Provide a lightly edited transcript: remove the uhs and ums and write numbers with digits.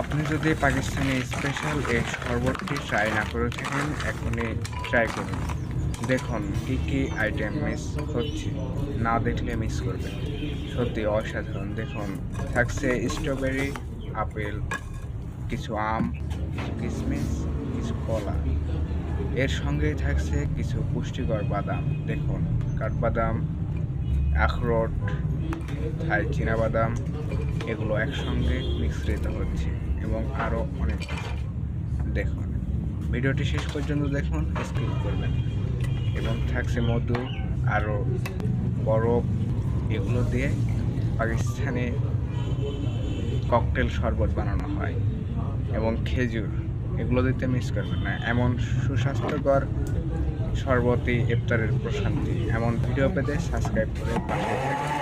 আপনি যদি পাকিস্তানি স্পেশাল এই শরবতটি ট্রাই না করে থাকেন, এখনই ট্রাই করুন। দেখুন কী কী আইটেম মিস হচ্ছে, না দেখলে মিস করবেন। সত্যি অসাধারণ। দেখুন থাকছে স্ট্রবেরি, আপেল, কিছু আম, কিছু কিশমিশ, কিছু কলা। এর সঙ্গেই থাকছে কিছু পুষ্টিকর বাদাম। দেখুন কাঠবাদাম, আখরোট, থাই চীনাবাদাম, এগুলো একসঙ্গে মিশ্রিত হচ্ছে এবং আরও অনেক কিছু। দেখুন ভিডিওটি শেষ পর্যন্ত দেখুন, স্কিপ করবেন না। এবং থাকছে মধু, আরও বরফ, এগুলো দিয়ে পাকিস্তানে ককটেল শরবত বানানো হয় এবং খেজুর, এগুলো দিতে মিস করবেন না। এমন সুস্বাস্থ্যকর শরবতই ইফতারের প্রশান্তি। এমন ভিডিও পেতে সাবস্ক্রাইব করে পাশে থাকবেন।